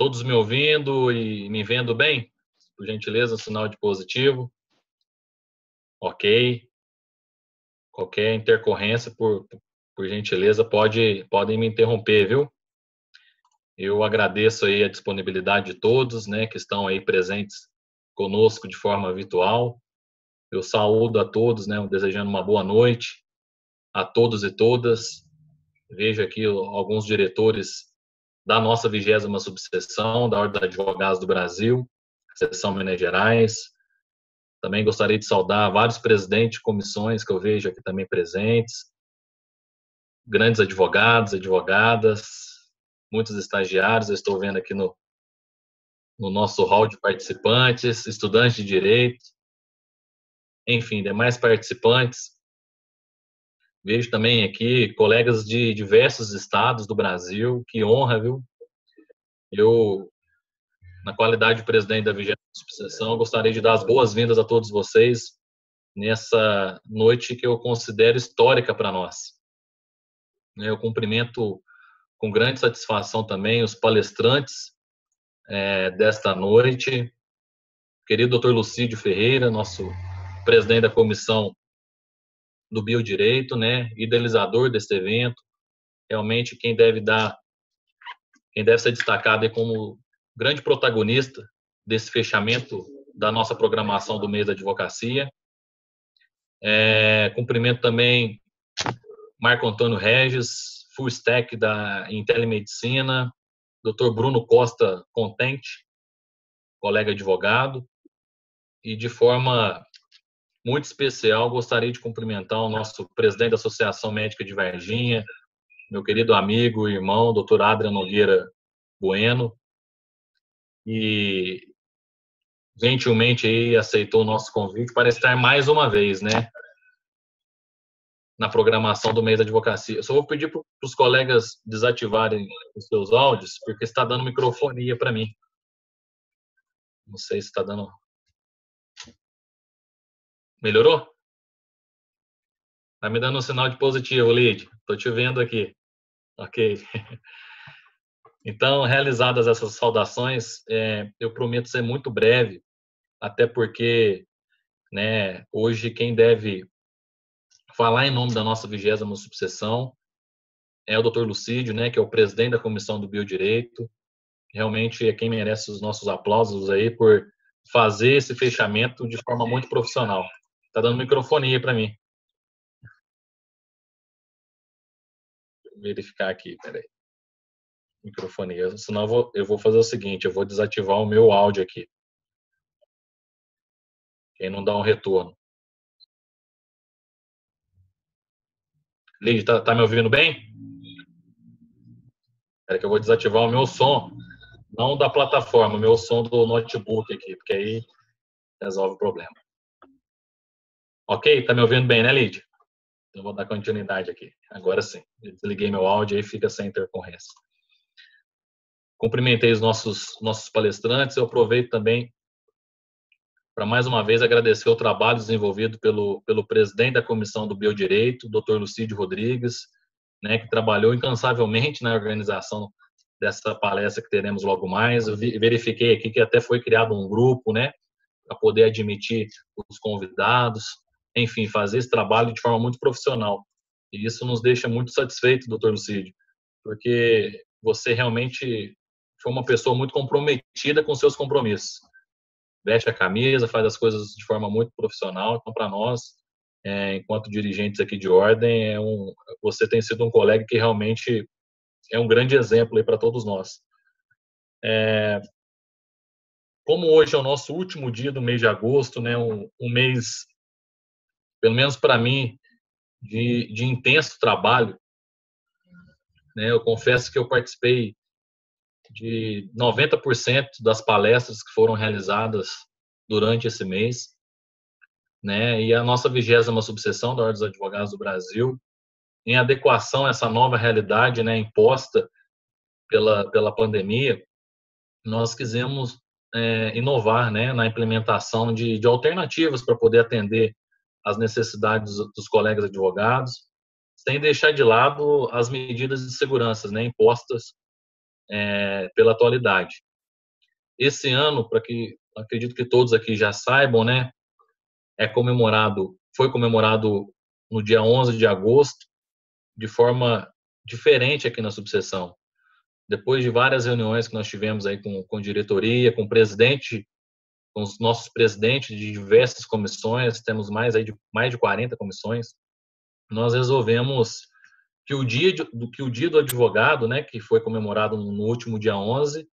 Todos me ouvindo e me vendo bem? Por gentileza, sinal de positivo. Ok. Qualquer intercorrência, por gentileza, podem me interromper, viu? Eu agradeço aí a disponibilidade de todos, né, que estão aí presentes conosco de forma virtual. Eu saúdo a todos, né, desejando uma boa noite a todos e todas. Vejo aqui alguns diretores da nossa 20ª subseção da Ordem dos Advogados do Brasil, seção Minas Gerais. Também gostaria de saudar vários presidentes de comissões que eu vejo aqui também presentes, grandes advogados, advogadas, muitos estagiários, eu estou vendo aqui no nosso hall de participantes, estudantes de direito, enfim, demais participantes. Vejo também aqui colegas de diversos estados do Brasil, que honra, viu? Eu, na qualidade de presidente da 20ª subseção, gostaria de dar as boas-vindas a todos vocês nessa noite que eu considero histórica para nós. Eu cumprimento com grande satisfação também os palestrantes desta noite, querido Dr. Lucídio Ferreira, nosso presidente da comissão do Biodireito, né, idealizador deste evento, realmente quem deve ser destacado como grande protagonista desse fechamento da nossa programação do mês da advocacia. Cumprimento também Marco Antônio Regis, full stack da Intelimedicina, Dr. Bruno Costa Contente, colega advogado, e de forma muito especial gostaria de cumprimentar o nosso presidente da Associação Médica de Varginha, meu querido amigo e irmão, Dr. Adrian Nogueira Bueno, e gentilmente aí aceitou o nosso convite para estar mais uma vez, né, na programação do mês da advocacia. Eu só vou pedir para os colegas desativarem os seus áudios, porque está dando microfonia para mim. Não sei se está dando... Melhorou? Está me dando um sinal de positivo, Lid. Estou te vendo aqui. Ok. Então, realizadas essas saudações, eu prometo ser muito breve, até porque, né, hoje quem deve falar em nome da nossa 20ª subseção é o Dr. Lucídio, né, que é o presidente da Comissão do Biodireito. Realmente é quem merece os nossos aplausos aí por fazer esse fechamento de forma muito profissional. Tá dando microfonia para mim. Vou verificar aqui, peraí. Microfonia. Senão eu vou fazer o seguinte, eu vou desativar o meu áudio aqui. Quem não dá um retorno. Lid, tá me ouvindo bem? Espera que eu vou desativar o meu som, não da plataforma, o meu som do notebook aqui, porque aí resolve o problema. Ok? Tá me ouvindo bem, né, Lid? Eu vou dar continuidade aqui. Agora sim. Eu desliguei meu áudio e fica sem intercorrência. Cumprimentei os nossos palestrantes. Eu aproveito também para, mais uma vez, agradecer o trabalho desenvolvido pelo presidente da Comissão do Biodireito, Dr. Lucídio Rodrigues, né, que trabalhou incansavelmente na organização dessa palestra que teremos logo mais. Eu verifiquei aqui que até foi criado um grupo, né, para poder admitir os convidados, enfim, fazer esse trabalho de forma muito profissional. E isso nos deixa muito satisfeitos, doutor Lucídio, porque você realmente foi uma pessoa muito comprometida com seus compromissos. Veste a camisa, faz as coisas de forma muito profissional. Então, para nós, enquanto dirigentes aqui de ordem, você tem sido um colega que realmente é um grande exemplo para todos nós. Como hoje é o nosso último dia do mês de agosto, né, um mês, pelo menos para mim, de intenso trabalho, né, eu confesso que eu participei de 90% das palestras que foram realizadas durante esse mês, né, e a nossa 20ª subseção da Ordem dos Advogados do Brasil, em adequação a essa nova realidade, né, imposta pela pandemia, nós quisemos inovar, né, na implementação de alternativas para poder atender as necessidades dos colegas advogados, sem deixar de lado as medidas de segurança, né, impostas pela atualidade. esse ano, para que acredito que todos aqui já saibam, né, foi comemorado no dia 11 de agosto, de forma diferente aqui na subseção. Depois de várias reuniões que nós tivemos aí com diretoria, com o presidente, com os nossos presidentes de diversas comissões, temos mais de 40 comissões, nós resolvemos que o dia do advogado, né, que foi comemorado no último dia 11,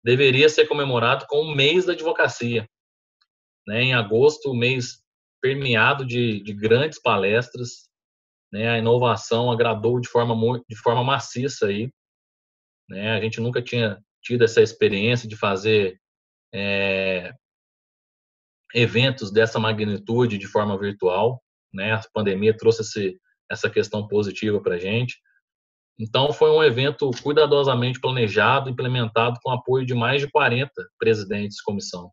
deveria ser comemorado com o mês da advocacia, né? Em agosto, o mês permeado de grandes palestras, né? A inovação agradou de forma maciça aí, né? A gente nunca tinha tido essa experiência de fazer eventos dessa magnitude de forma virtual, né? A pandemia trouxe essa questão positiva para a gente. Então, foi um evento cuidadosamente planejado, implementado com apoio de mais de 40 presidentes de comissão.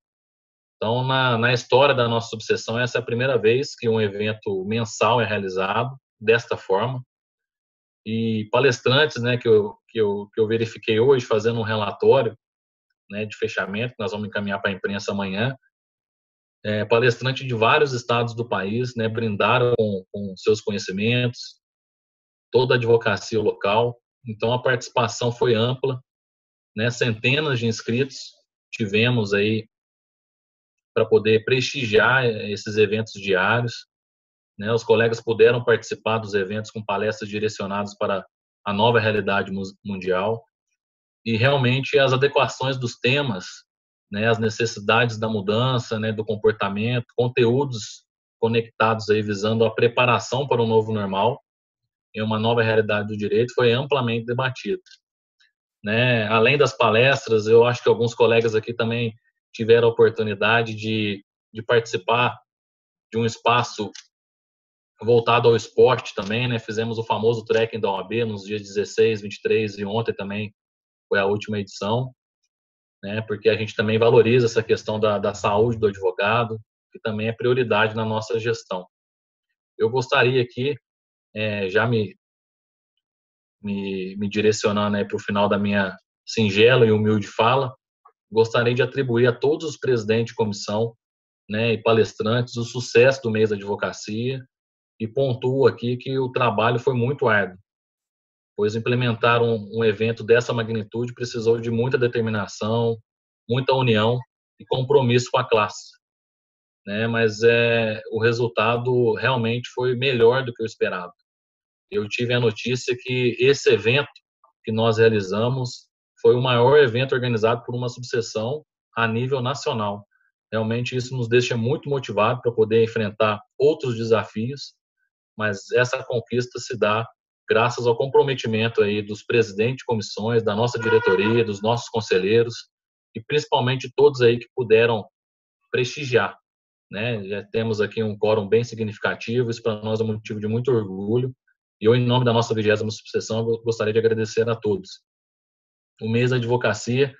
Então, na história da nossa subseção, essa é a primeira vez que um evento mensal é realizado desta forma. E palestrantes, né, que eu verifiquei hoje, fazendo um relatório, né, de fechamento, que nós vamos encaminhar para a imprensa amanhã, palestrantes de vários estados do país, né, brindaram com seus conhecimentos, toda a advocacia local. Então, a participação foi ampla, né, centenas de inscritos tivemos aí para poder prestigiar esses eventos diários, né? Os colegas puderam participar dos eventos com palestras direcionadas para a nova realidade mundial e realmente as adequações dos temas, né, as necessidades da mudança, né, do comportamento, conteúdos conectados aí visando a preparação para um novo normal em uma nova realidade do direito foi amplamente debatido, né? Além das palestras, eu acho que alguns colegas aqui também tiveram a oportunidade de participar de um espaço voltado ao esporte também, né? Fizemos o famoso trekking da OAB nos dias 16, 23 e ontem também foi a última edição, né? Porque a gente também valoriza essa questão da saúde do advogado, que também é prioridade na nossa gestão. Eu gostaria aqui, já me direcionando para o final da minha singela e humilde fala, gostaria de atribuir a todos os presidentes de comissão, né, e palestrantes o sucesso do mês da advocacia e pontuo aqui que o trabalho foi muito árduo, pois implementar um evento dessa magnitude precisou de muita determinação, muita união e compromisso com a classe, né? Mas o resultado realmente foi melhor do que o esperado. Eu tive a notícia que esse evento que nós realizamos foi o maior evento organizado por uma subseção a nível nacional. Realmente isso nos deixa muito motivados para poder enfrentar outros desafios, mas essa conquista se dá graças ao comprometimento aí dos presidentes de comissões, da nossa diretoria, dos nossos conselheiros e principalmente todos aí que puderam prestigiar, né? Já temos aqui um quórum bem significativo, isso para nós é um motivo de muito orgulho. E eu, em nome da nossa 20ª subseção, gostaria de agradecer a todos. O mês da advocacia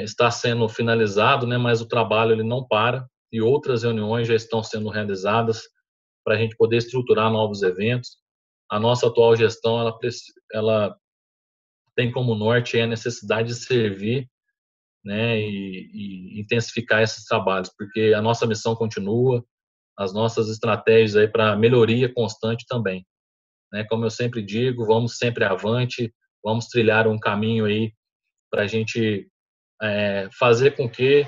está sendo finalizado, né, mas o trabalho ele não para e outras reuniões já estão sendo realizadas para a gente poder estruturar novos eventos. A nossa atual gestão ela tem como norte a necessidade de servir, né, e intensificar esses trabalhos, porque a nossa missão continua, as nossas estratégias aí para melhoria constante também, né? Como eu sempre digo, vamos sempre avante, vamos trilhar um caminho aí para a gente fazer com que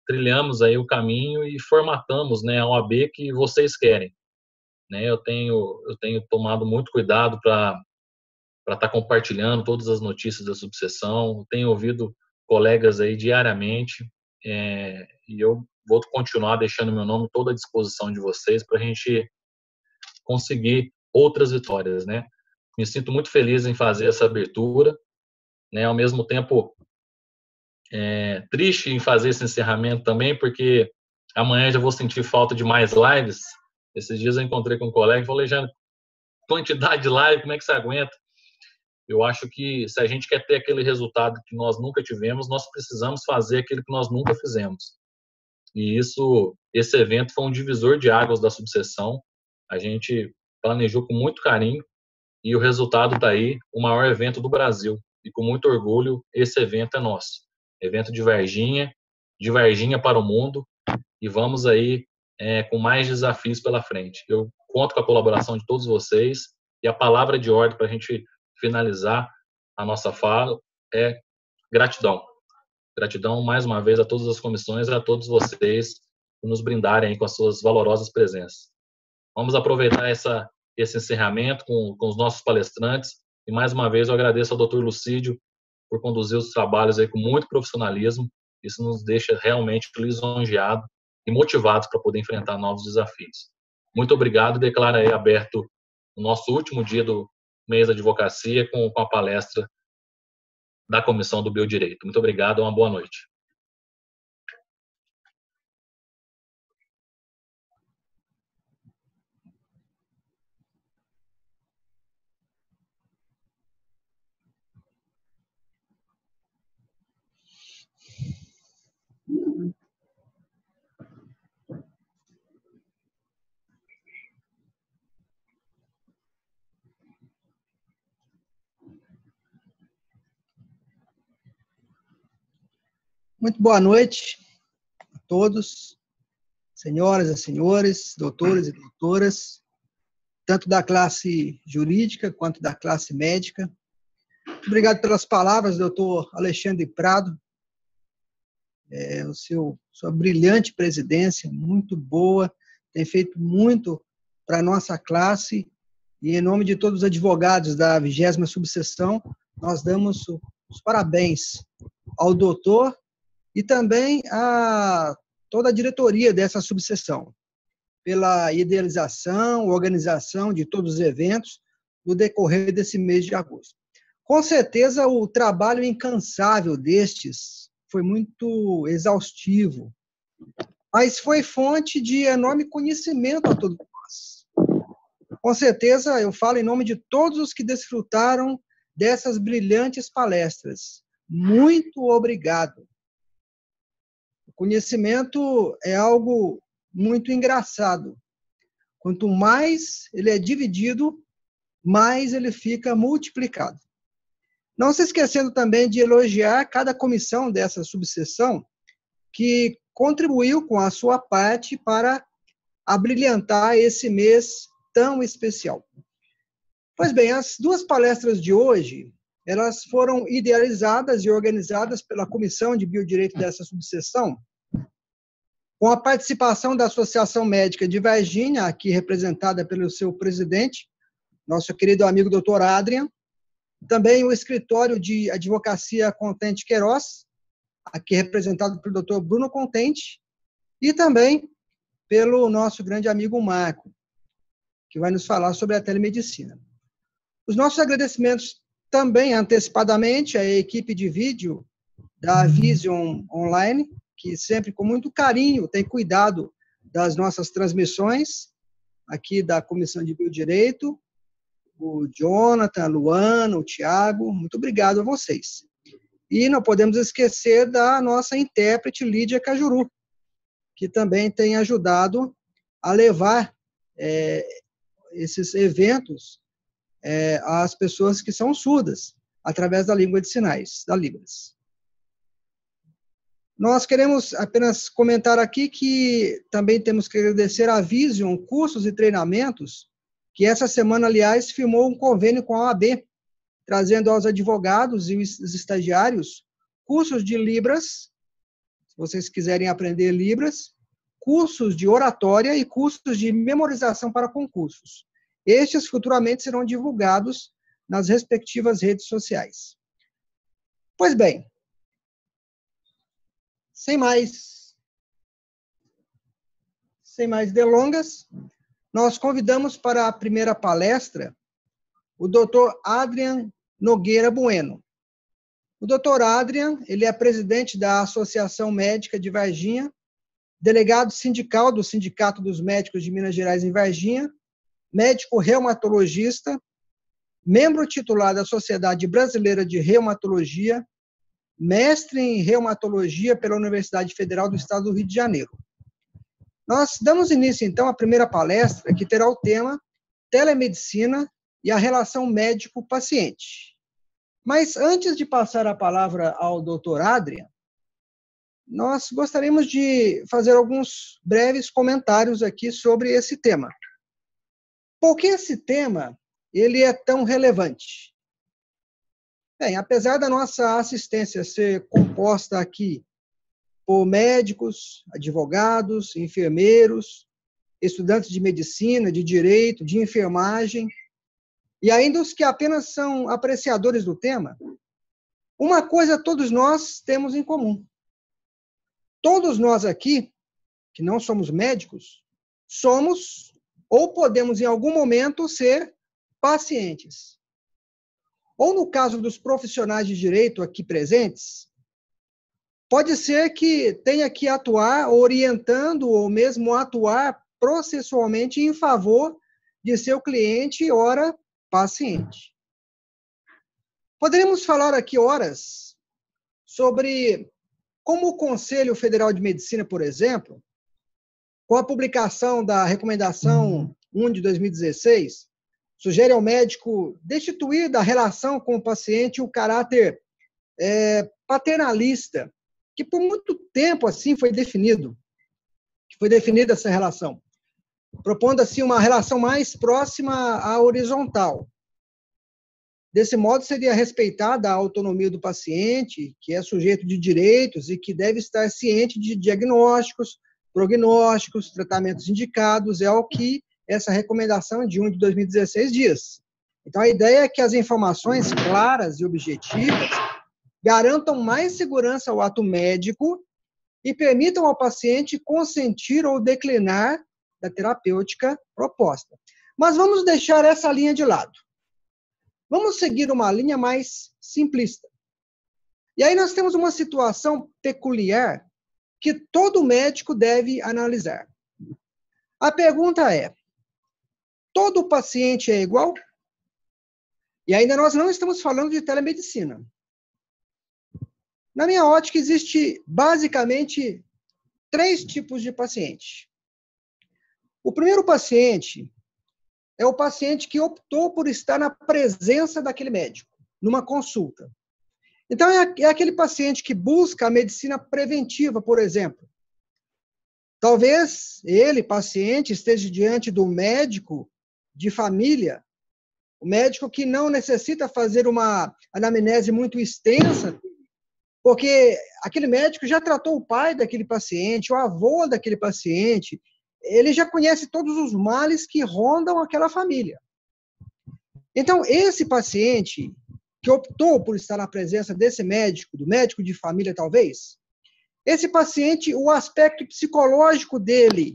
trilhamos aí o caminho e formatamos, né, a OAB que vocês querem, né? Eu tenho tomado muito cuidado para estar compartilhando todas as notícias da subseção, tenho ouvido colegas aí diariamente, e eu vou continuar deixando meu nome toda à disposição de vocês para a gente conseguir outras vitórias, né? Me sinto muito feliz em fazer essa abertura, né? Ao mesmo tempo, triste em fazer esse encerramento também, porque amanhã já vou sentir falta de mais lives. Esses dias eu encontrei com um colega e falei, já quantidade de live, como é que você aguenta? Eu acho que se a gente quer ter aquele resultado que nós nunca tivemos, nós precisamos fazer aquilo que nós nunca fizemos. E esse evento foi um divisor de águas da subseção. A gente planejou com muito carinho e o resultado está aí, o maior evento do Brasil, e com muito orgulho, esse evento é nosso. Evento de Varginha para o mundo, e vamos aí com mais desafios pela frente. Eu conto com a colaboração de todos vocês, e a palavra de ordem para a gente finalizar a nossa fala é gratidão. Gratidão, mais uma vez, a todas as comissões e a todos vocês por nos brindarem com as suas valorosas presenças. Vamos aproveitar esse encerramento com os nossos palestrantes, e mais uma vez eu agradeço ao Dr. Lucídio por conduzir os trabalhos aí com muito profissionalismo. Isso nos deixa realmente lisonjeados e motivados para poder enfrentar novos desafios. Muito obrigado, e declaro aí aberto o nosso último dia do mês da advocacia com a palestra da Comissão do Biodireito. Muito obrigado, uma boa noite. Muito boa noite a todos, senhoras e senhores, doutores e doutoras, tanto da classe jurídica quanto da classe médica. Muito obrigado pelas palavras, doutor Alexandre Prado. Sua brilhante presidência, muito boa, tem feito muito para a nossa classe, e em nome de todos os advogados da 20ª subseção, nós damos os parabéns ao doutor e também a toda a diretoria dessa subseção, pela idealização, organização de todos os eventos no decorrer desse mês de agosto. Com certeza, o trabalho incansável destes foi muito exaustivo, mas foi fonte de enorme conhecimento a todos nós. Com certeza, eu falo em nome de todos os que desfrutaram dessas brilhantes palestras. Muito obrigado. O conhecimento é algo muito engraçado. Quanto mais ele é dividido, mais ele fica multiplicado. Não se esquecendo também de elogiar cada comissão dessa subseção que contribuiu com a sua parte para abrilhantar esse mês tão especial. Pois bem, as duas palestras de hoje, elas foram idealizadas e organizadas pela Comissão de Biodireito dessa subseção, com a participação da Associação Médica de Varginha, aqui representada pelo seu presidente, nosso querido amigo Dr. Adrian, também o Escritório de Advocacia Contente Queiroz, aqui representado pelo Dr. Bruno Contente, e também pelo nosso grande amigo Marco, que vai nos falar sobre a telemedicina. Os nossos agradecimentos também antecipadamente à equipe de vídeo da Vision Online, que sempre com muito carinho tem cuidado das nossas transmissões, aqui da Comissão de Biodireito, o Jonathan, a Luana, o Tiago, muito obrigado a vocês. E não podemos esquecer da nossa intérprete Lídia Cajuru, que também tem ajudado a levar esses eventos às pessoas que são surdas, através da língua de sinais, da Libras. Nós queremos apenas comentar aqui que também temos que agradecer à Vision Cursos e Treinamentos, que essa semana, aliás, firmou um convênio com a OAB, trazendo aos advogados e os estagiários cursos de Libras, se vocês quiserem aprender Libras, cursos de oratória e cursos de memorização para concursos. Estes futuramente serão divulgados nas respectivas redes sociais. Pois bem, sem mais delongas, nós convidamos para a primeira palestra o Dr. Adrian Nogueira Bueno. O Dr. Adrian, ele é presidente da Associação Médica de Varginha, delegado sindical do Sindicato dos Médicos de Minas Gerais em Varginha, médico reumatologista, membro titular da Sociedade Brasileira de Reumatologia, mestre em reumatologia pela Universidade Federal do Estado do Rio de Janeiro. Nós damos início, então, à primeira palestra, que terá o tema Telemedicina e a relação médico-paciente. Mas antes de passar a palavra ao doutor Adrian, nós gostaríamos de fazer alguns breves comentários aqui sobre esse tema. Por que esse tema ele é tão relevante? Bem, apesar da nossa assistência ser composta aqui por médicos, advogados, enfermeiros, estudantes de medicina, de direito, de enfermagem, e ainda os que apenas são apreciadores do tema, uma coisa todos nós temos em comum. Todos nós aqui, que não somos médicos, somos ou podemos em algum momento ser pacientes. Ou no caso dos profissionais de direito aqui presentes, pode ser que tenha que atuar orientando ou mesmo atuar processualmente em favor de seu cliente, ora paciente. Poderíamos falar aqui horas sobre como o Conselho Federal de Medicina, por exemplo, com a publicação da Recomendação 1 de 2016, sugere ao médico destituir da relação com o paciente o caráter paternalista, que por muito tempo assim foi definida essa relação, propondo assim uma relação mais próxima à horizontal. Desse modo, seria respeitada a autonomia do paciente, que é sujeito de direitos e que deve estar ciente de diagnósticos, prognósticos, tratamentos indicados, é o que essa recomendação de 1 de 2016 diz. Então, a ideia é que as informações claras e objetivas garantam mais segurança ao ato médico e permitam ao paciente consentir ou declinar da terapêutica proposta. Mas vamos deixar essa linha de lado. Vamos seguir uma linha mais simplista. E aí nós temos uma situação peculiar que todo médico deve analisar. A pergunta é: todo paciente é igual? E ainda nós não estamos falando de telemedicina. Na minha ótica, existe basicamente 3 tipos de paciente. O primeiro paciente é o paciente que optou por estar na presença daquele médico, numa consulta. Então, é aquele paciente que busca a medicina preventiva, por exemplo. Talvez ele, paciente, esteja diante do médico de família, o médico que não necessita fazer uma anamnese muito extensa, porque aquele médico já tratou o pai daquele paciente, o avô daquele paciente, ele já conhece todos os males que rondam aquela família. Então, esse paciente que optou por estar na presença desse médico, do médico de família talvez, esse paciente, o aspecto psicológico dele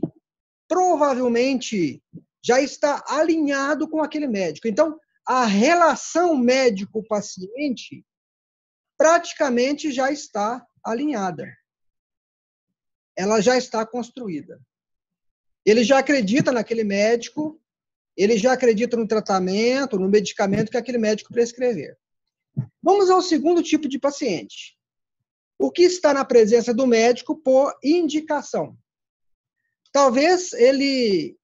provavelmente já está alinhado com aquele médico. Então, a relação médico-paciente praticamente já está alinhada. Ela já está construída. Ele já acredita naquele médico, ele já acredita no tratamento, no medicamento que aquele médico prescrever. Vamos ao segundo tipo de paciente. O que está na presença do médico por indicação. Talvez ele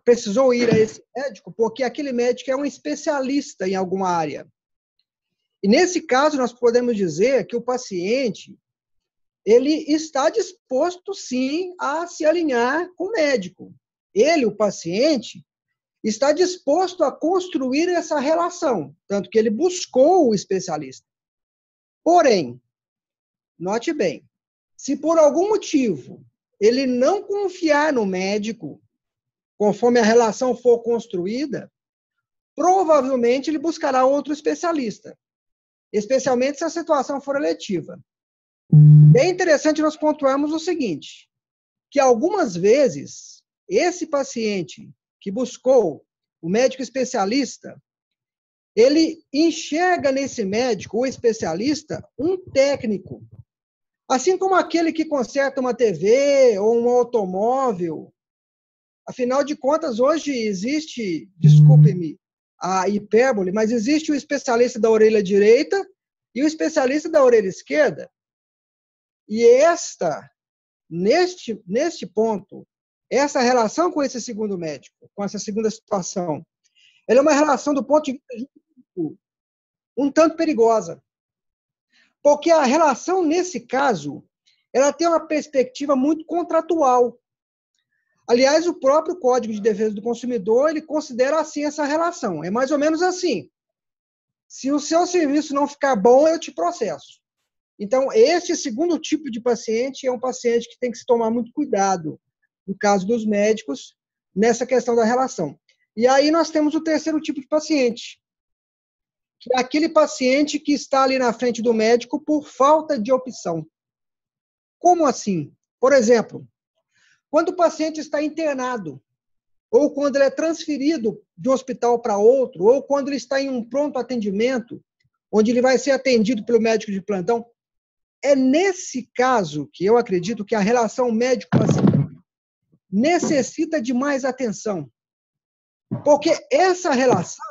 precisou ir a esse médico porque aquele médico é um especialista em alguma área. E nesse caso, nós podemos dizer que o paciente ele está disposto, sim, a se alinhar com o médico. Ele, o paciente, está disposto a construir essa relação, tanto que ele buscou o especialista. Porém, note bem, se por algum motivo ele não confiar no médico, conforme a relação for construída, provavelmente ele buscará outro especialista, especialmente se a situação for eletiva. É interessante nós pontuarmos o seguinte, que algumas vezes esse paciente que buscou o médico especialista, ele enxerga nesse médico, o especialista, um técnico. Assim como aquele que conserta uma TV ou um automóvel. Afinal de contas, hoje existe, desculpe-me a hipérbole, mas existe o especialista da orelha direita e o especialista da orelha esquerda. E neste ponto, essa relação com esse segundo médico, com essa segunda situação, ela é uma relação do ponto de vista jurídico um tanto perigosa. Porque a relação, nesse caso, ela tem uma perspectiva muito contratual. Aliás, o próprio Código de Defesa do Consumidor, ele considera assim essa relação. É mais ou menos assim. Se o seu serviço não ficar bom, eu te processo. Então, esse segundo tipo de paciente é um paciente que tem que se tomar muito cuidado, no caso dos médicos, nessa questão da relação. E aí nós temos o terceiro tipo de paciente, que é aquele paciente que está ali na frente do médico por falta de opção. Como assim? Por exemplo, quando o paciente está internado, ou quando ele é transferido de um hospital para outro, ou quando ele está em um pronto atendimento, onde ele vai ser atendido pelo médico de plantão, é nesse caso que eu acredito que a relação médico-paciente necessita de mais atenção. Porque essa relação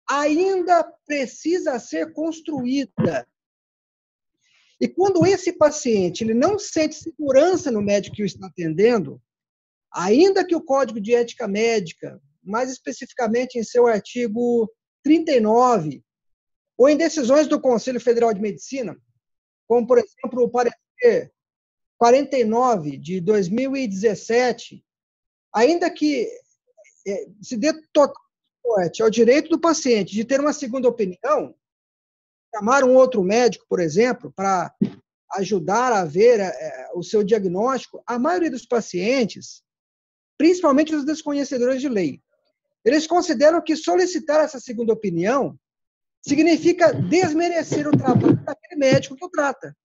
ainda precisa ser construída. E quando esse paciente ele não sente segurança no médico que o está atendendo, ainda que o Código de Ética Médica, mais especificamente em seu artigo 39, ou em decisões do Conselho Federal de Medicina, como, por exemplo, o parecer 49 de 2017, ainda que se dê total suporte ao direito do paciente de ter uma segunda opinião, chamar um outro médico, por exemplo, para ajudar a ver o seu diagnóstico, a maioria dos pacientes, principalmente os desconhecedores de lei, eles consideram que solicitar essa segunda opinião significa desmerecer o trabalho daquele médico que o trata,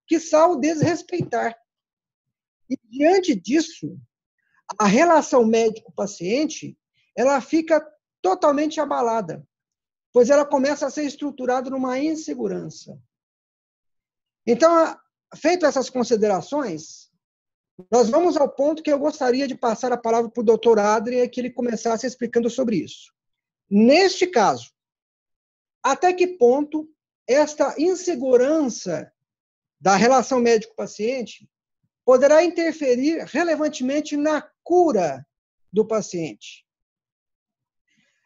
quiçá o desrespeitar. E, diante disso, a relação médico-paciente, ela fica totalmente abalada, pois ela começa a ser estruturada numa insegurança. Então, feito essas considerações, nós vamos ao ponto que eu gostaria de passar a palavra para o doutor Adrien, que ele começasse explicando sobre isso. Neste caso, até que ponto esta insegurança da relação médico-paciente poderá interferir relevantemente na cura do paciente?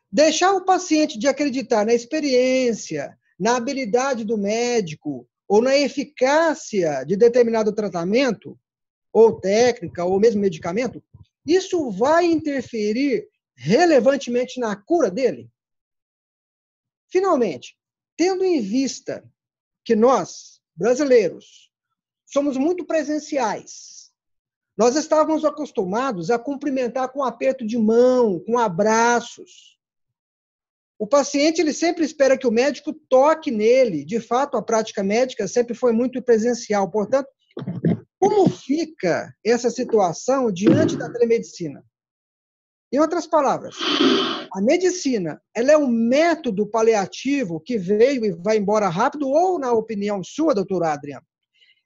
Deixar o paciente de acreditar na experiência, na habilidade do médico ou na eficácia de determinado tratamento, ou técnica, ou mesmo medicamento, isso vai interferir relevantemente na cura dele? Finalmente, tendo em vista que nós, brasileiros, somos muito presenciais, nós estávamos acostumados a cumprimentar com aperto de mão, com abraços. O paciente ele sempre espera que o médico toque nele. De fato, a prática médica sempre foi muito presencial. Portanto, como fica essa situação diante da telemedicina? Em outras palavras, a medicina, ela é um método paliativo que veio e vai embora rápido, ou, na opinião sua, doutor Adrien,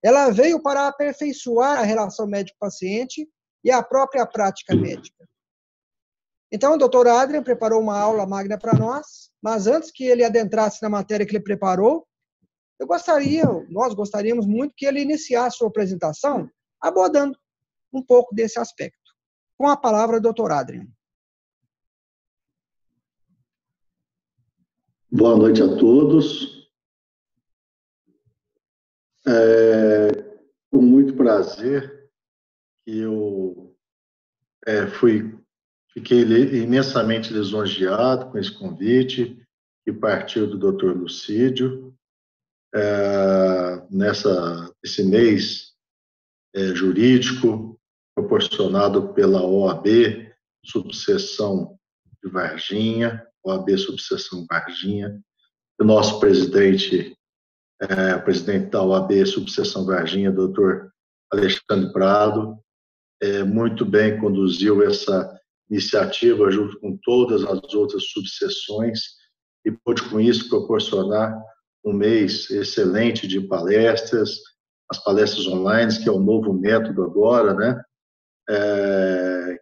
ela veio para aperfeiçoar a relação médico-paciente e a própria prática médica? Então, o doutor Adrien preparou uma aula magna para nós, mas antes que ele adentrasse na matéria que ele preparou, nós gostaríamos muito que ele iniciasse a sua apresentação abordando um pouco desse aspecto. Com a palavra, doutor Adrien. Boa noite a todos. Com muito prazer que eu fiquei imensamente lisonjeado com esse convite que partiu do Dr. Lucídio nesse mês jurídico proporcionado pela OAB Subseção de Varginha, OAB Subseção Varginha. O nosso presidente da OAB Subseção Varginha, doutor Alexandre Prado, muito bem conduziu essa iniciativa junto com todas as outras subseções e pôde, com isso, proporcionar um mês excelente de palestras, as palestras online, que é o novo método agora, né?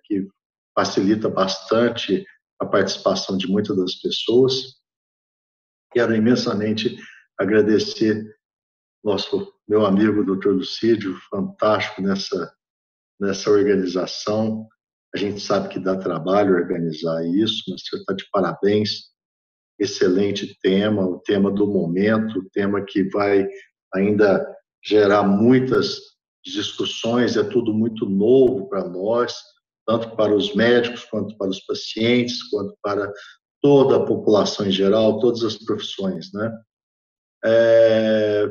Que facilita bastante a participação de muitas das pessoas. Quero imensamente agradecer meu amigo Dr. Lucídio, fantástico nessa organização. A gente sabe que dá trabalho organizar isso, mas você está de parabéns excelente tema, o tema do momento, o tema que vai ainda gerar muitas discussões, é tudo muito novo para nós, tanto para os médicos, quanto para os pacientes, quanto para toda a população em geral, todas as profissões, né?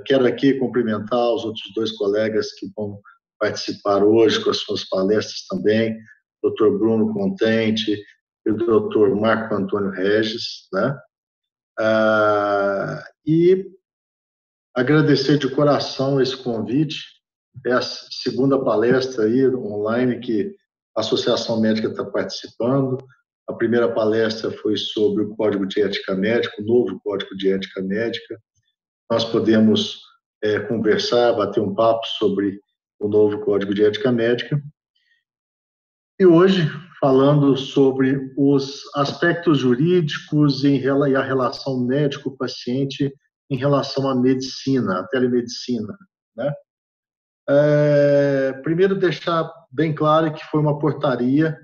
Quero aqui cumprimentar os outros dois colegas que vão participar hoje com as suas palestras também, o Dr. Bruno Contente e o Dr. Marco Antônio Regis, né? E agradecer de coração esse convite. É a segunda palestra aí online que a Associação Médica está participando. A primeira palestra foi sobre o Código de Ética Médica, o novo Código de Ética Médica. Nós podemos conversar, bater um papo sobre o novo Código de Ética Médica. E hoje, falando sobre os aspectos jurídicos e a relação médico-paciente em relação à medicina, à telemedicina, né? Primeiro, deixar bem claro que foi uma portaria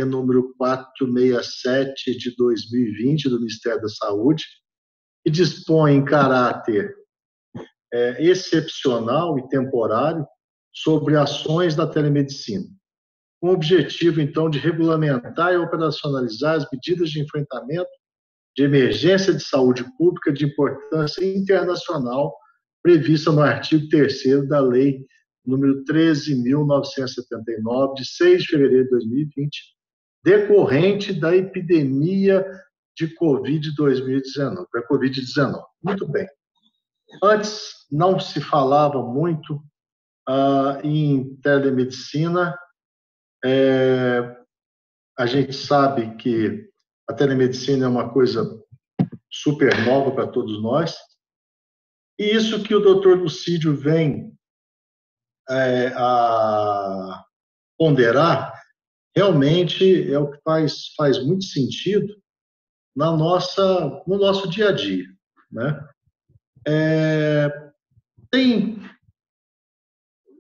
número 467 de 2020 do Ministério da Saúde, que dispõe em caráter excepcional e temporário sobre ações da telemedicina, com o objetivo, então, de regulamentar e operacionalizar as medidas de enfrentamento de emergência de saúde pública de importância internacional prevista no artigo 3º da Lei número 13.979, de 6 de fevereiro de 2020, decorrente da epidemia de Covid-19. Muito bem. Antes não se falava muito em telemedicina. A gente sabe que a telemedicina é uma coisa super nova para todos nós. E isso que o Dr. Lucídio vem a ponderar, realmente é o que faz muito sentido no nosso dia a dia, né?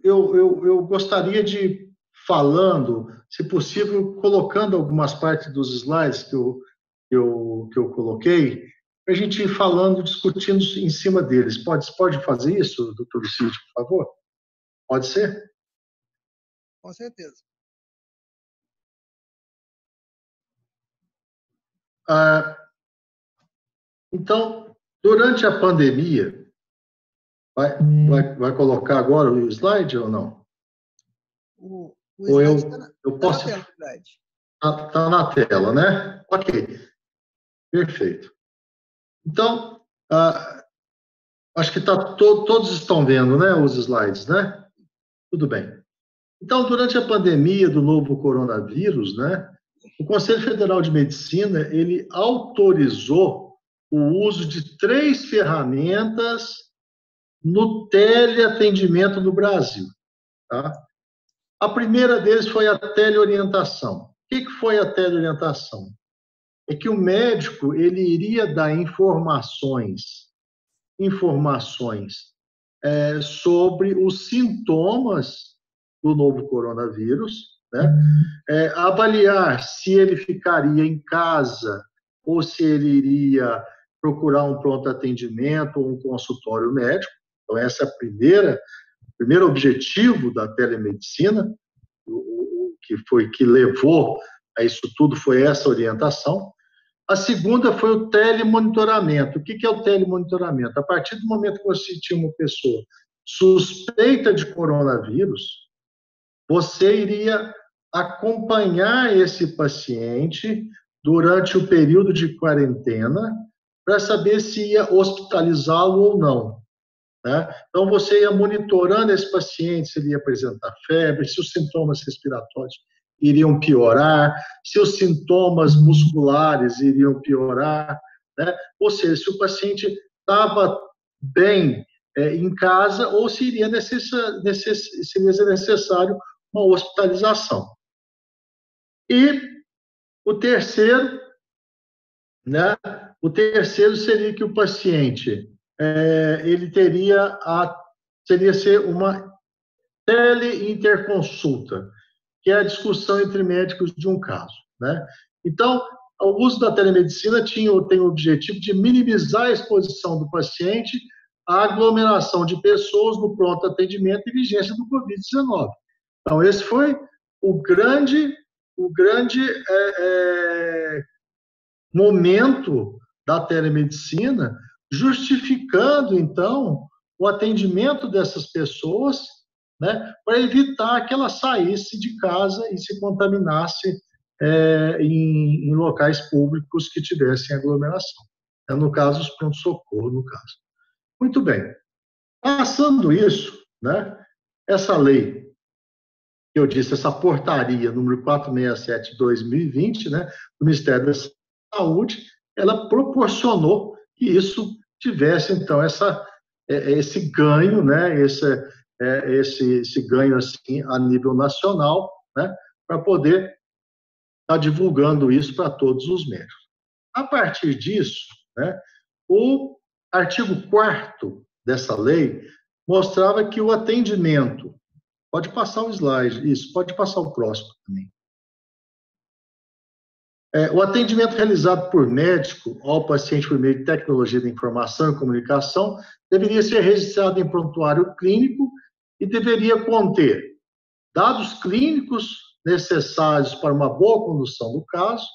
Eu gostaria de falando, se possível, colocando algumas partes dos slides que eu coloquei, para a gente ir falando, discutindo em cima deles. Pode fazer isso, doutor Lucídio, por favor? Pode ser? Com certeza. Então, durante a pandemia, vai colocar agora o slide ou não? O slide eu posso... Está na tela, né? Ok. Perfeito. Então, acho que todos estão vendo, né, os slides, né? Tudo bem. Então, durante a pandemia do novo coronavírus, né, o Conselho Federal de Medicina, ele autorizou o uso de 3 ferramentas no teleatendimento no Brasil, tá? A primeira deles foi a teleorientação. O que foi a teleorientação? É que o médico ele iria dar informações sobre os sintomas do novo coronavírus, né? Avaliar se ele ficaria em casa ou se ele iria procurar um pronto atendimento ou um consultório médico. Então, esse é o primeiro objetivo da telemedicina, o que levou a isso tudo foi essa orientação. A segunda foi o telemonitoramento. O que é o telemonitoramento? A partir do momento que você tinha uma pessoa suspeita de coronavírus, você iria acompanhar esse paciente durante o período de quarentena para saber se ia hospitalizá-lo ou não, né? Então, você ia monitorando esse paciente, se ele ia apresentar febre, se os sintomas respiratórios iriam piorar, se os sintomas musculares iriam piorar, né? Ou seja, se o paciente estava bem em casa ou se seria necessário uma hospitalização. E o terceiro, né? O terceiro seria que o paciente ele seria ser uma teleinterconsulta, que é a discussão entre médicos de um caso, né? Então, o uso da telemedicina tem o objetivo de minimizar a exposição do paciente à aglomeração de pessoas no pronto atendimento e vigência do Covid-19. Então, esse foi o grande momento da telemedicina, justificando, então, o atendimento dessas pessoas, né, para evitar que ela saísse de casa e se contaminasse em locais públicos que tivessem aglomeração. No caso, os pronto-socorro, no caso. Muito bem. Passando isso, né, essa lei, que eu disse, essa portaria número 467 de 2020, né, do Ministério da Saúde, ela proporcionou que isso tivesse, então, esse ganho, né, esse ganho assim, a nível nacional, né, para poder estar divulgando isso para todos os médicos. A partir disso, né, o artigo 4º dessa lei mostrava que o atendimento, pode passar o slide, isso, pode passar o próximo também. O atendimento realizado por médico ao paciente por meio de tecnologia da informação e comunicação deveria ser registrado em prontuário clínico e deveria conter dados clínicos necessários para uma boa condução do caso,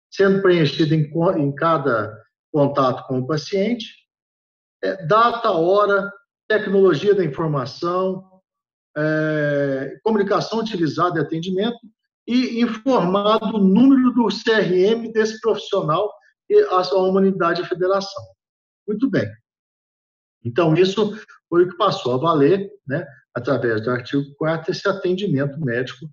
sendo preenchido em cada contato com o paciente, data, hora, tecnologia da informação, comunicação utilizada em atendimento e informado o número do CRM desse profissional e a sua humanidade e federação. Muito bem. Então, isso foi o que passou a valer, né, através do artigo 4º, esse atendimento médico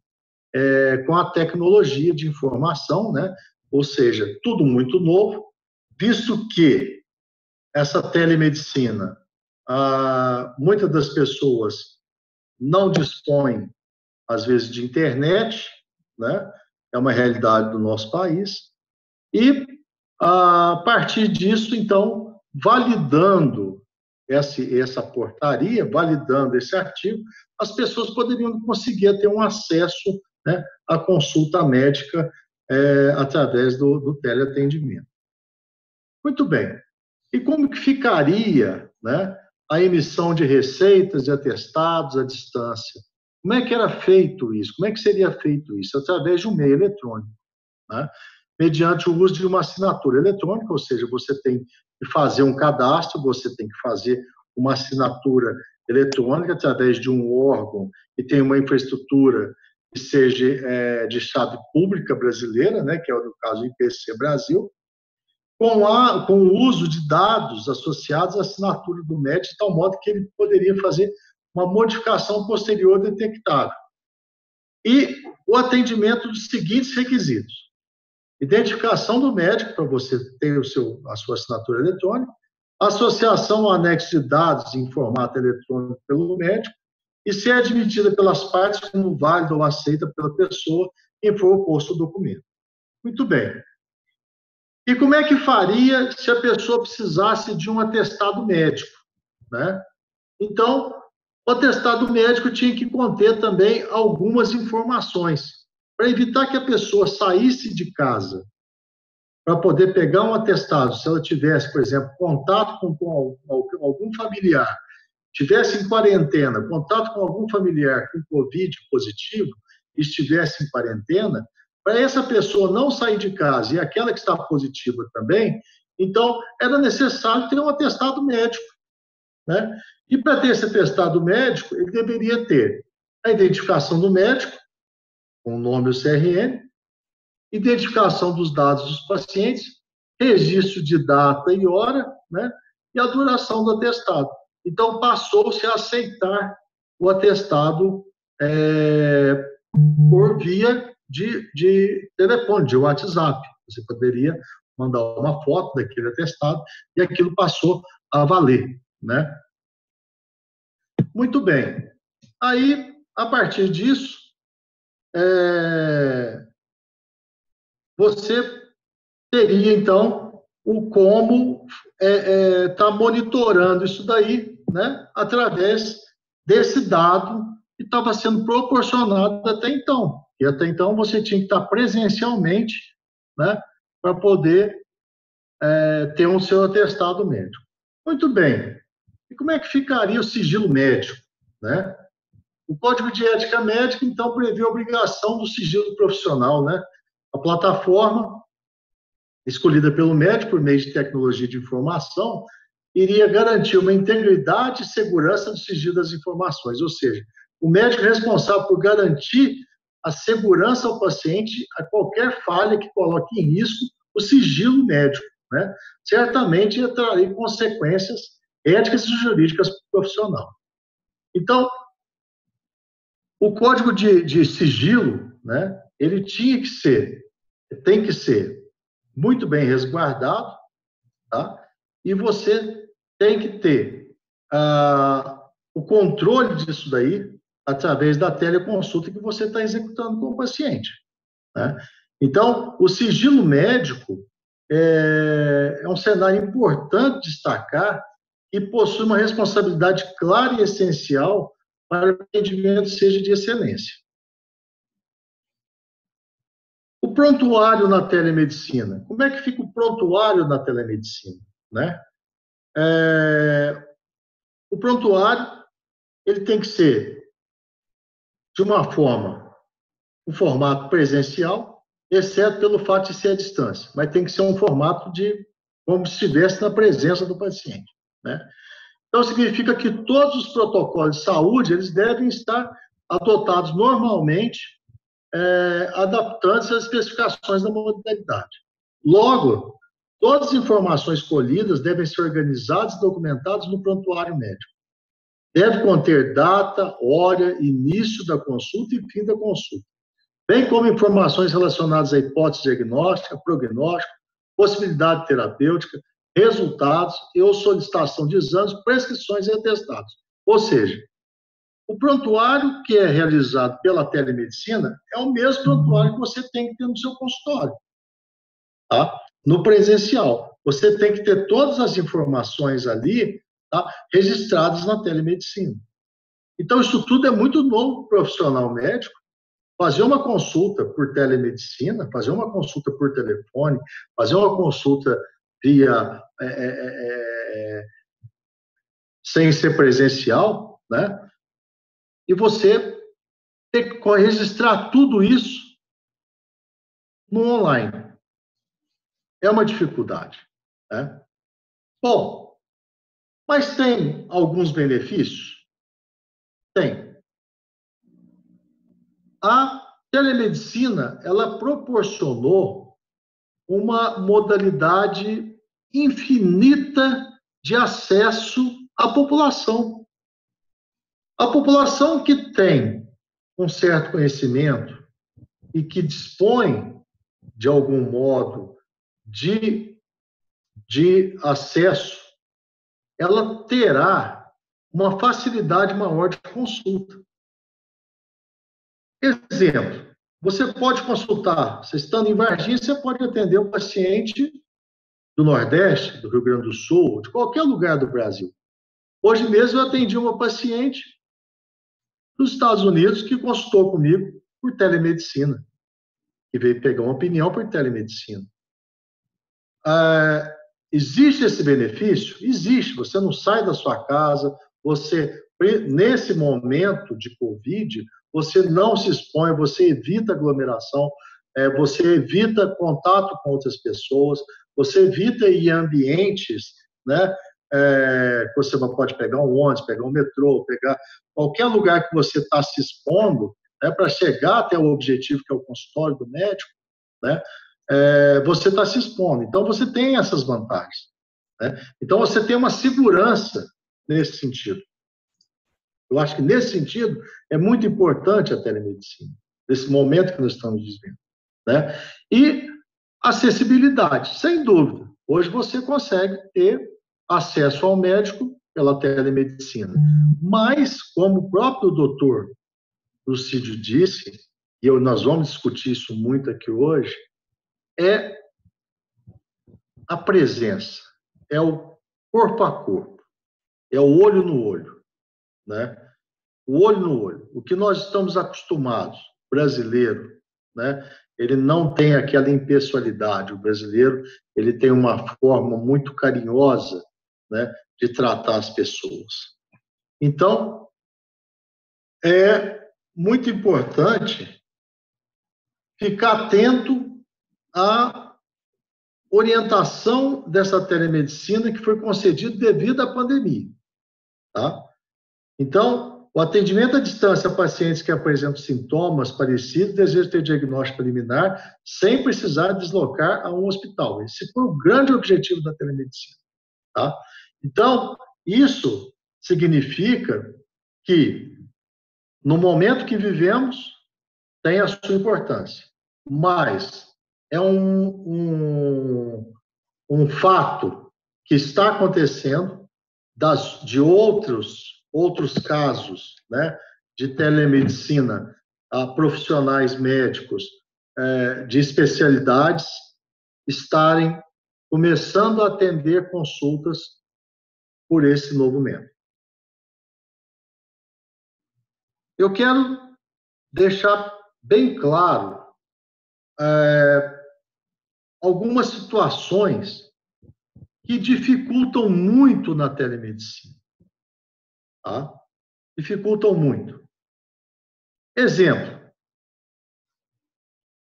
com a tecnologia de informação, né, ou seja, tudo muito novo, visto que essa telemedicina, muitas das pessoas não dispõem, às vezes, de internet, né, é uma realidade do nosso país, e, a partir disso, então, validando essa portaria, validando esse artigo, as pessoas poderiam conseguir ter um acesso, né, à consulta médica através do teleatendimento. Muito bem. E como que ficaria, né, a emissão de receitas e atestados à distância? Como é que era feito isso? Como é que seria feito isso? Através de um meio eletrônico, né? Mediante o uso de uma assinatura eletrônica, ou seja, você tem que fazer um cadastro, você tem que fazer uma assinatura eletrônica através de um órgão que tem uma infraestrutura que seja de chave pública brasileira, né, que é o caso do IPC Brasil, com o uso de dados associados à assinatura do médico, de tal modo que ele poderia fazer uma modificação posterior detectável. E o atendimento dos seguintes requisitos: identificação do médico, para você ter a sua assinatura eletrônica, associação ao anexo de dados em formato eletrônico pelo médico e ser admitida pelas partes como válida ou aceita pela pessoa quem for oposto ao documento. Muito bem. E como é que faria se a pessoa precisasse de um atestado médico, né? Então, o atestado médico tinha que conter também algumas informações, para evitar que a pessoa saísse de casa para poder pegar um atestado, se ela tivesse, por exemplo, contato com algum familiar, tivesse em quarentena, contato com algum familiar com Covid positivo, e estivesse em quarentena, para essa pessoa não sair de casa e aquela que está positiva também, então era necessário ter um atestado médico, né? E para ter esse atestado médico, ele deveria ter a identificação do médico, com o nome e o CRM, identificação dos dados dos pacientes, registro de data e hora, né? E a duração do atestado. Então, passou-se a aceitar o atestado por via de telefone, de WhatsApp. Você poderia mandar uma foto daquele atestado e aquilo passou a valer, né? Muito bem. Aí, a partir disso, você teria, então, o como estar monitorando isso daí, né, através desse dado que estava sendo proporcionado até então. E até então você tinha que estar presencialmente, né, para poder ter um seu atestado médico. Muito bem. E como é que ficaria o sigilo médico, né? O Código de Ética Médica, então, prevê a obrigação do sigilo profissional, né? A plataforma escolhida pelo médico por meio de tecnologia de informação iria garantir uma integridade e segurança do sigilo das informações, ou seja, o médico é responsável por garantir a segurança ao paciente a qualquer falha que coloque em risco o sigilo médico, né? Certamente traria consequências éticas e jurídicas para o profissional. Então, o código de sigilo, né, ele tem que ser muito bem resguardado, tá? E você tem que ter o controle disso daí através da teleconsulta que você está executando com o paciente, né? Então, o sigilo médico é um cenário importante destacar e possui uma responsabilidade clara e essencial para que o atendimento seja de excelência. O prontuário na telemedicina. Como é que fica o prontuário na telemedicina, né? O prontuário ele tem que ser de uma forma, um formato presencial, exceto pelo fato de ser à distância, mas tem que ser um formato como se estivesse na presença do paciente, né? Então, significa que todos os protocolos de saúde, eles devem estar adotados normalmente, adaptando-se às especificações da modalidade. Logo, todas as informações colhidas devem ser organizadas e documentadas no prontuário médico. Deve conter data, hora, início da consulta e fim da consulta, bem como informações relacionadas à hipótese diagnóstica, prognóstico, possibilidade terapêutica, resultados ou solicitação de exames, prescrições e atestados. Ou seja, o prontuário que é realizado pela telemedicina é o mesmo prontuário que você tem que ter no seu consultório, tá? No presencial, você tem que ter todas as informações ali, tá, registradas na telemedicina. Então, isso tudo é muito novo para o profissional médico. Fazer uma consulta por telemedicina, fazer uma consulta por telefone, fazer uma consulta via sem ser presencial, né? E você ter que registrar tudo isso no online. É uma dificuldade, né? Bom, mas tem alguns benefícios? Tem. A telemedicina, ela proporcionou uma modalidade infinita de acesso à população. A população que tem um certo conhecimento e que dispõe, de algum modo, de acesso, ela terá uma facilidade maior de consulta. Exemplo, você pode consultar, você estando em Varginha, você pode atender um paciente do Nordeste, do Rio Grande do Sul, de qualquer lugar do Brasil. Hoje mesmo eu atendi uma paciente dos Estados Unidos que consultou comigo por telemedicina, que veio pegar uma opinião por telemedicina. Existe esse benefício? Existe. Você não sai da sua casa, você, nesse momento de Covid, você não se expõe, você evita aglomeração, você evita contato com outras pessoas, você evita ir em ambientes, né, você pode pegar um ônibus, pegar um metrô, pegar qualquer lugar que você está se expondo, né, para chegar até o objetivo que é o consultório do médico, né, você está se expondo. Então, você tem essas vantagens, né? Então, você tem uma segurança nesse sentido. Eu acho que, nesse sentido, é muito importante a telemedicina, nesse momento que nós estamos vivendo, né? E acessibilidade, sem dúvida. Hoje você consegue ter acesso ao médico pela telemedicina. Mas, como o próprio doutor Lucídio disse, e nós vamos discutir isso muito aqui hoje, é a presença, é o corpo a corpo, é o olho no olho, né? O olho no olho. O que nós estamos acostumados, brasileiro, né? ele não tem aquela impessoalidade. O brasileiro, ele tem uma forma muito carinhosa, né, de tratar as pessoas. Então, é muito importante ficar atento à orientação dessa telemedicina que foi concedida devido à pandemia, tá? Então, o atendimento à distância a pacientes que apresentam sintomas parecidos desejam ter diagnóstico preliminar sem precisar deslocar a um hospital. Esse foi o grande objetivo da telemedicina, tá? Então, isso significa que, no momento que vivemos, tem a sua importância, mas é um fato que está acontecendo de outros casos, né, de telemedicina a profissionais médicos de especialidades estarem começando a atender consultas por esse novo método. Eu quero deixar bem claro algumas situações que dificultam muito na telemedicina. Tá? Dificultam muito. Exemplo.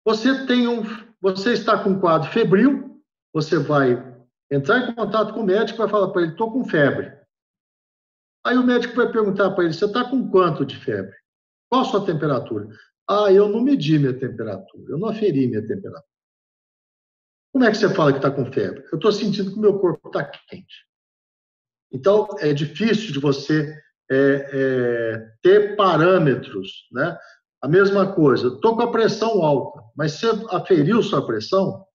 Você está com um quadro febril, você vai entrar em contato com o médico e vai falar para ele, estou com febre. Aí o médico vai perguntar para ele, você está com quanto de febre? Qual a sua temperatura? Ah, eu não medi minha temperatura, eu não aferi minha temperatura. Como é que você fala que está com febre? Eu estou sentindo que o meu corpo está quente. Então, é difícil de você ter parâmetros, né? A mesma coisa, estou com a pressão alta, mas você aferiu sua pressão?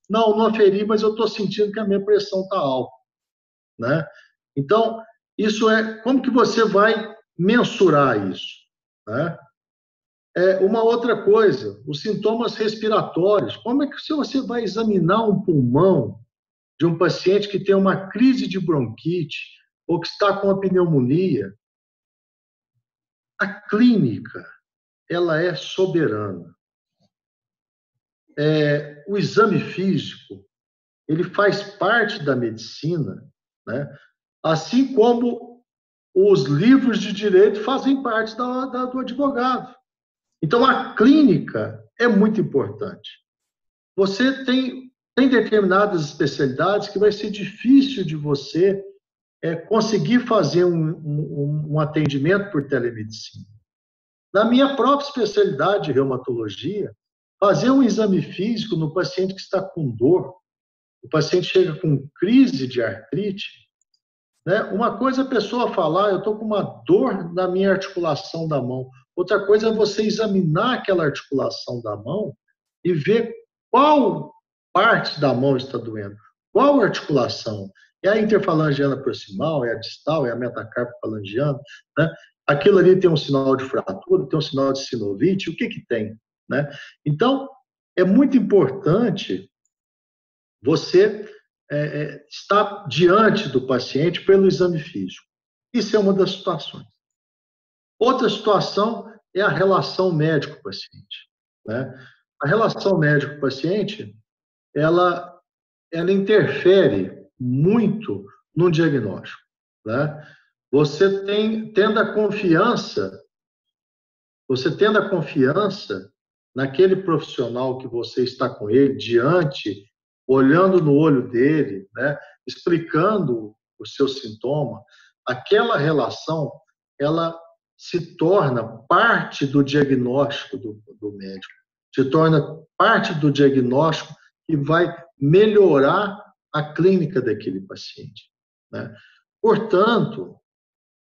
Não, não aferi, mas eu estou sentindo que a minha pressão está alta, né? Então, isso como que você vai mensurar isso, né? Uma outra coisa, os sintomas respiratórios. Como é que se você vai examinar um pulmão de um paciente que tem uma crise de bronquite ou que está com a pneumonia? A clínica, ela é soberana. O exame físico, ele faz parte da medicina, né? Assim como os livros de direito fazem parte do advogado. Então, a clínica é muito importante. Você tem determinadas especialidades que vai ser difícil de você conseguir fazer um atendimento por telemedicina. Na minha própria especialidade de reumatologia, fazer um exame físico no paciente que está com dor, o paciente chega com crise de artrite, né? Uma coisa é a pessoa falar, eu estou com uma dor na minha articulação da mão. Outra coisa é você examinar aquela articulação da mão e ver qual parte da mão está doendo, qual articulação. É a interfalangiana proximal, é a distal, é a metacarpo-falangiana, né? Aquilo ali tem um sinal de fratura, tem um sinal de sinovite, o que que tem, né? Então, é muito importante você estar diante do paciente pelo exame físico. Isso é uma das situações. Outra situação é a relação médico-paciente, né? A relação médico-paciente, ela interfere muito no diagnóstico, né? Você tendo a confiança naquele profissional que você está com ele, olhando no olho dele, né? Explicando o seu sintoma, aquela relação, ela se torna parte do diagnóstico do médico, se torna parte do diagnóstico que vai melhorar a clínica daquele paciente, né? Portanto,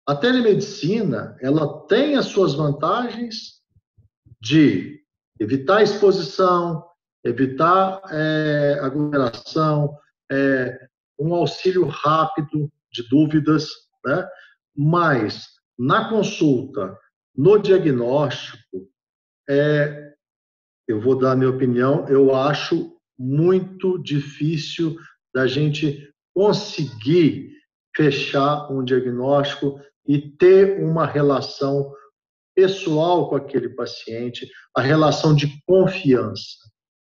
a telemedicina, ela tem as suas vantagens de evitar exposição, evitar aglomeração, um auxílio rápido de dúvidas, né? Mas na consulta, no diagnóstico, eu vou dar a minha opinião, eu acho muito difícil da gente conseguir fechar um diagnóstico e ter uma relação pessoal com aquele paciente, a relação de confiança,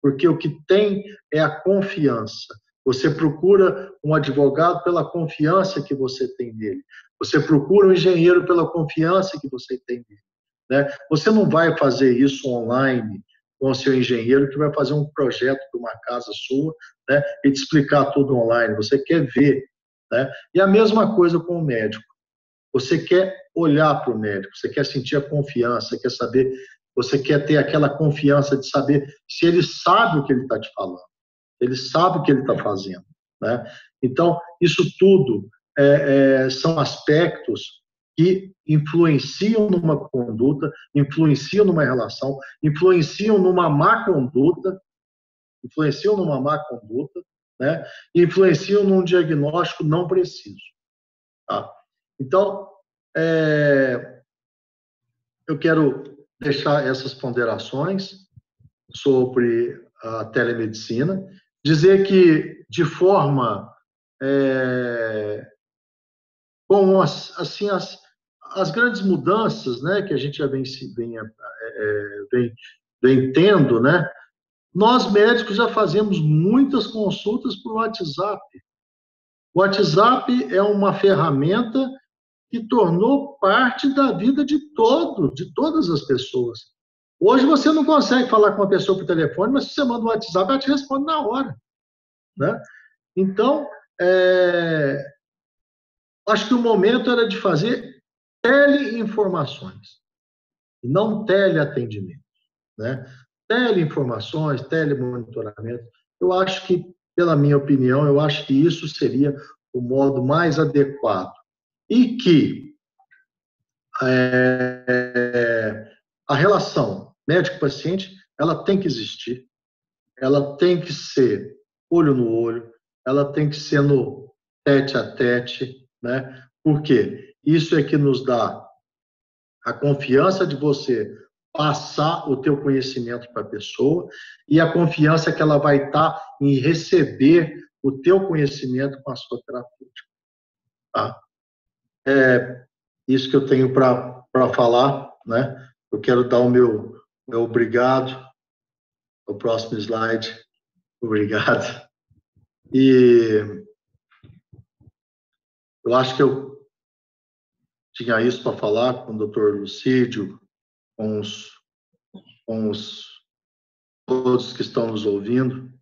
porque o que tem é a confiança. Você procura um advogado pela confiança que você tem nele. Você procura um engenheiro pela confiança que você tem nele, né? Você não vai fazer isso online com o seu engenheiro que vai fazer um projeto de uma casa sua, né, e te explicar tudo online. Você quer ver, né? E a mesma coisa com o médico. Você quer olhar para o médico, você quer sentir a confiança, quer saber, você quer ter aquela confiança de saber se ele sabe o que ele está te falando, ele sabe o que ele está fazendo, né? Então, isso tudo são aspectos que influenciam numa conduta, influenciam numa relação, influenciam numa má conduta, né? E influenciam num diagnóstico não preciso, tá? Então, eu quero deixar essas ponderações sobre a telemedicina, dizer que, de forma com as grandes mudanças, né, que a gente já vem tendo, né, nós médicos já fazemos muitas consultas por WhatsApp. O WhatsApp é uma ferramenta que tornou parte da vida de todas as pessoas. Hoje você não consegue falar com uma pessoa por telefone, mas se você manda um WhatsApp, ela te responde na hora, né? Então, acho que o momento era de fazer teleinformações, e não teleatendimento, né? Teleinformações, telemonitoramento. Eu acho que, pela minha opinião, eu acho que isso seria o modo mais adequado. E que a relação médico-paciente, ela tem que existir, ela tem que ser olho no olho, ela tem que ser no tete a tete, né? Por quê? Isso é que nos dá a confiança de você passar o teu conhecimento para a pessoa e a confiança que ela vai estar em receber o teu conhecimento com a sua terapêutica, tá? Isso que eu tenho para falar, né? Eu quero dar o meu obrigado. O próximo slide. Obrigado. E eu acho que eu tinha isso para falar com o Dr. Lucídio, com todos que estão nos ouvindo,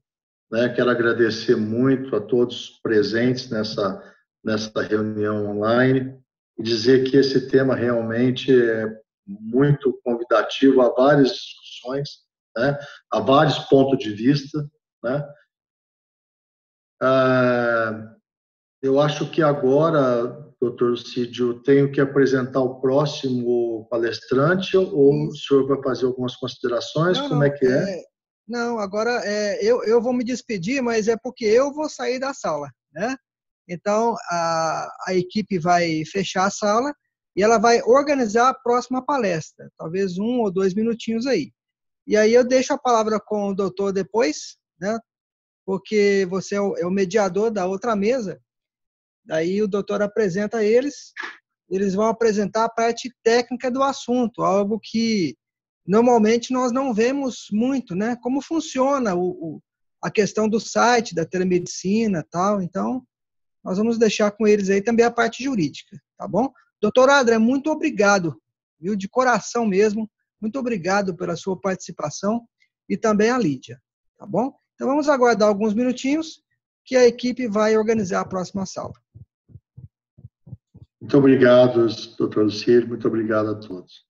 né? Quero agradecer muito a todos presentes nessa reunião online e dizer que esse tema realmente é muito convidativo a várias discussões, né? A vários pontos de vista, né? Eu acho que agora, doutor Lucídio, tenho que apresentar o próximo palestrante, ou o senhor vai fazer algumas considerações? Como é que é? Não, agora eu vou me despedir, mas é porque eu vou sair da sala, né? Então, a equipe vai fechar a sala e ela vai organizar a próxima palestra, talvez 1 ou 2 minutinhos aí. E aí eu deixo a palavra com o doutor depois, né? Porque você é o mediador da outra mesa. Daí o doutor apresenta eles vão apresentar a parte técnica do assunto, algo que normalmente nós não vemos muito, né? Como funciona a questão do site, da telemedicina e tal. Então, nós vamos deixar com eles aí também a parte jurídica, tá bom? Doutor Adra, muito obrigado, viu? De coração mesmo, muito obrigado pela sua participação e também a Lídia, tá bom? Então, vamos aguardar alguns minutinhos que a equipe vai organizar a próxima sala. Muito obrigado, doutor Lucídio, muito obrigado a todos.